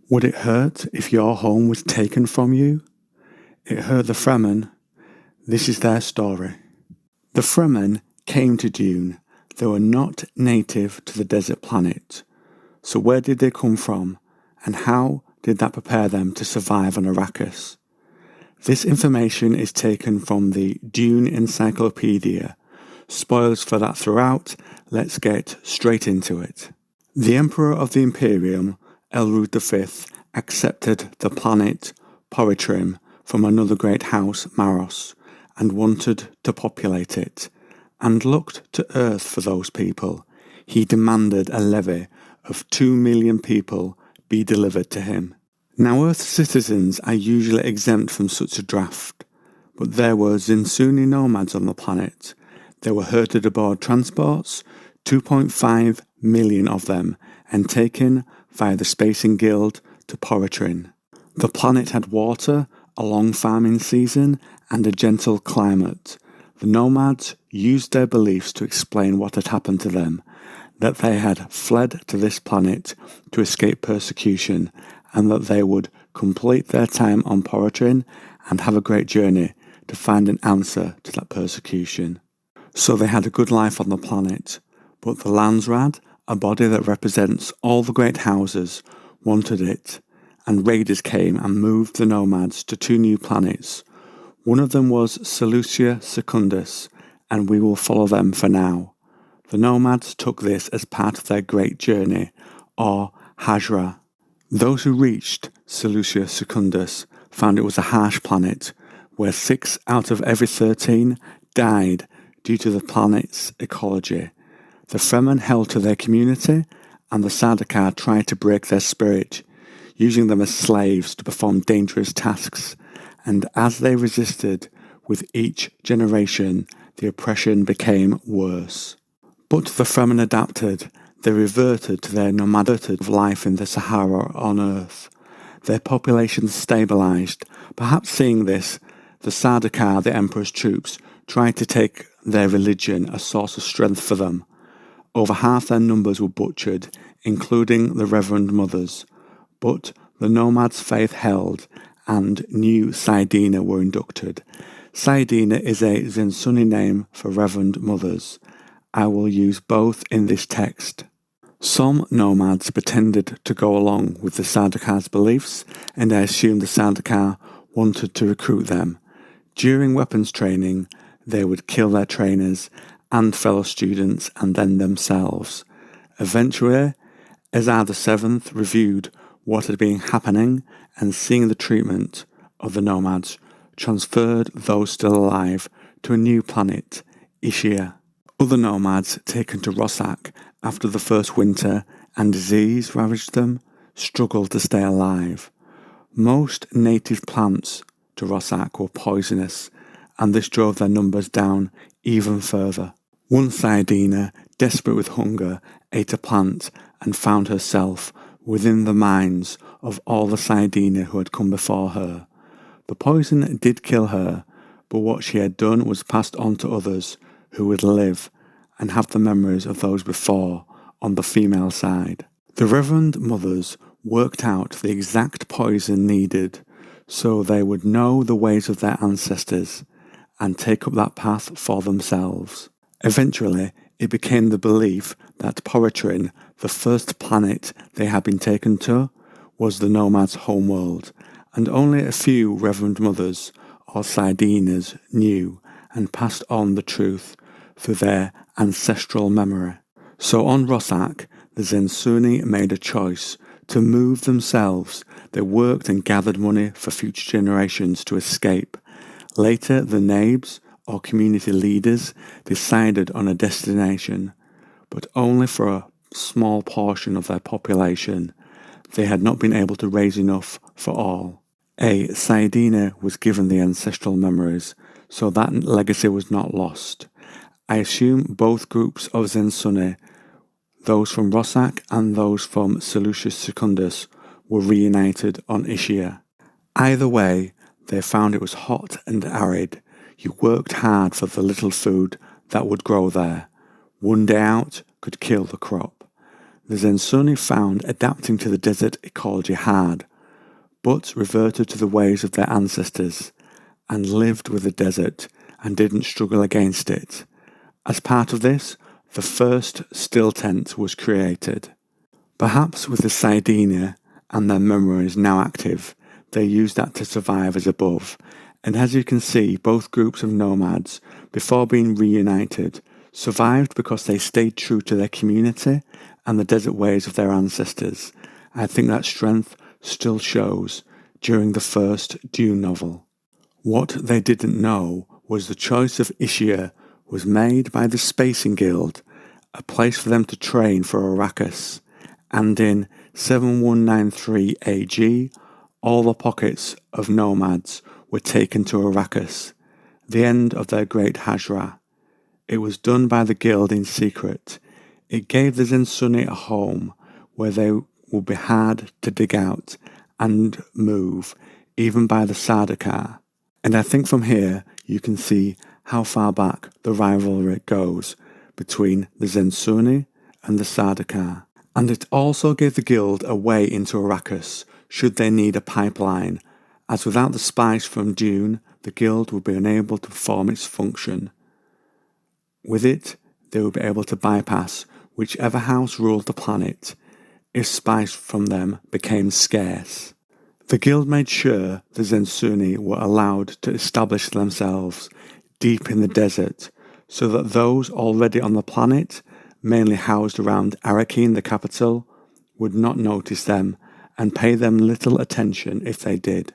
Would it hurt if your home was taken from you? It hurt the Fremen. This is their story. The Fremen came to Dune. They were not native to the desert planet. So where did they come from, and how did that prepare them to survive on Arrakis? This information is taken from the Dune Encyclopedia. Spoilers for that throughout. Let's get straight into it. The Emperor of the Imperium Elrood V accepted the planet Poritrim from another great House Maros and wanted to populate it, and looked to Earth for those people. He demanded a levy of 2 million people be delivered to him. Now Earth citizens are usually exempt from such a draft, but there were Zensunni nomads on the planet. They were herded aboard transports, 2.5 million of them, and taken via the Spacing Guild to Poritrim. The planet had water, a long farming season, and a gentle climate. The nomads used their beliefs to explain what had happened to them, that they had fled to this planet to escape persecution, and that they would complete their time on Poritrim and have a great journey to find an answer to that persecution. So they had a good life on the planet, but the Landsraad, a body that represents all the great houses, wanted it, and raiders came and moved the nomads to 2 new planets. One of them was Seleucia Secundus, and we will follow them for now. The nomads took this as part of their great journey, or Hajra. Those who reached Seleucia Secundus found it was a harsh planet, where 6 out of every 13 died due to the planet's ecology. The Fremen held to their community, and the Sardaukar tried to break their spirit, using them as slaves to perform dangerous tasks, and as they resisted, with each generation, the oppression became worse. But the Fremen adapted. They reverted to their nomadic life in the Sahara on Earth. Their population stabilized. Perhaps seeing this, the Sardaukar, the Emperor's troops, tried to take their religion a source of strength for them. Over half their numbers were butchered, including the Reverend Mothers. But the nomads' faith held, and new Saidina were inducted. Saidina is a Zensunni name for Reverend Mothers. I will use both in this text. Some nomads pretended to go along with the Sardaukar's beliefs, and I assume the Sardaukar wanted to recruit them. During weapons training, they would kill their trainers and fellow students and then themselves. Eventually, Ezra VII reviewed what had been happening and, seeing the treatment of the nomads, transferred those still alive to a new planet, Ishia. Other nomads taken to Rossak after the first winter and disease ravaged them struggled to stay alive. Most native plants to Rossak were poisonous, and this drove their numbers down even further. One Saidina, desperate with hunger, ate a plant and found herself within the minds of all the Saidina who had come before her. The poison did kill her, but what she had done was passed on to others who would live and have the memories of those before on the female side. The Reverend Mothers worked out the exact poison needed so they would know the ways of their ancestors and take up that path for themselves. Eventually, it became the belief that Poritrim, the first planet they had been taken to, was the nomads' homeworld, and only a few Reverend Mothers or Saidinas knew and passed on the truth through their ancestral memory. So on Rossak, the Zensunni made a choice to move themselves. They worked and gathered money for future generations to escape. Later, the Nabes, or community leaders, decided on a destination, but only for a small portion of their population. They had not been able to raise enough for all. A Saidina was given the ancestral memories, so that legacy was not lost. I assume both groups of Zensunni, those from Rossak and those from Seleucia Secundus, were reunited on Ishia. Either way, they found it was hot and arid. You worked hard for the little food that would grow there. One day out could kill the crop. The Zensunni found adapting to the desert ecology hard, but reverted to the ways of their ancestors and lived with the desert and didn't struggle against it. As part of this, the first still tent was created. Perhaps with the Sardinia and their memories now active, they used that to survive as above, and as you can see, both groups of nomads, before being reunited, survived because they stayed true to their community and the desert ways of their ancestors. I think that strength still shows during the first Dune novel. What they didn't know was the choice of Ishia was made by the Spacing Guild, a place for them to train for Arrakis, and in 7193 AG, all the pockets of nomads were taken to Arrakis, the end of their great Hajra. It was done by the guild in secret. It gave the Zensunni a home where they would be hard to dig out and move, even by the Sardaukar. And I think from here you can see how far back the rivalry goes between the Zensunni and the Sardaukar. And it also gave the guild a way into Arrakis should they need a pipeline, as without the spice from Dune, the guild would be unable to perform its function. With it, they would be able to bypass whichever house ruled the planet if spice from them became scarce. The guild made sure the Zensunni were allowed to establish themselves deep in the desert, so that those already on the planet, mainly housed around Arrakis, the capital, would not notice them and pay them little attention if they did.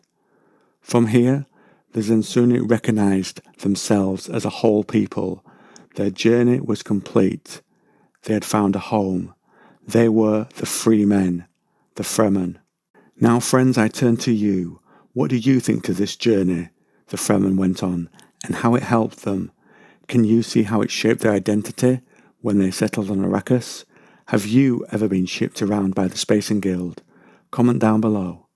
From here, the Zensunni recognized themselves as a whole people. Their journey was complete. They had found a home. They were the free men, the Fremen. Now, friends, I turn to you. What do you think to this journey the Fremen went on, and how it helped them? Can you see how it shaped their identity when they settled on Arrakis? Have you ever been shipped around by the Spacing Guild? Comment down below.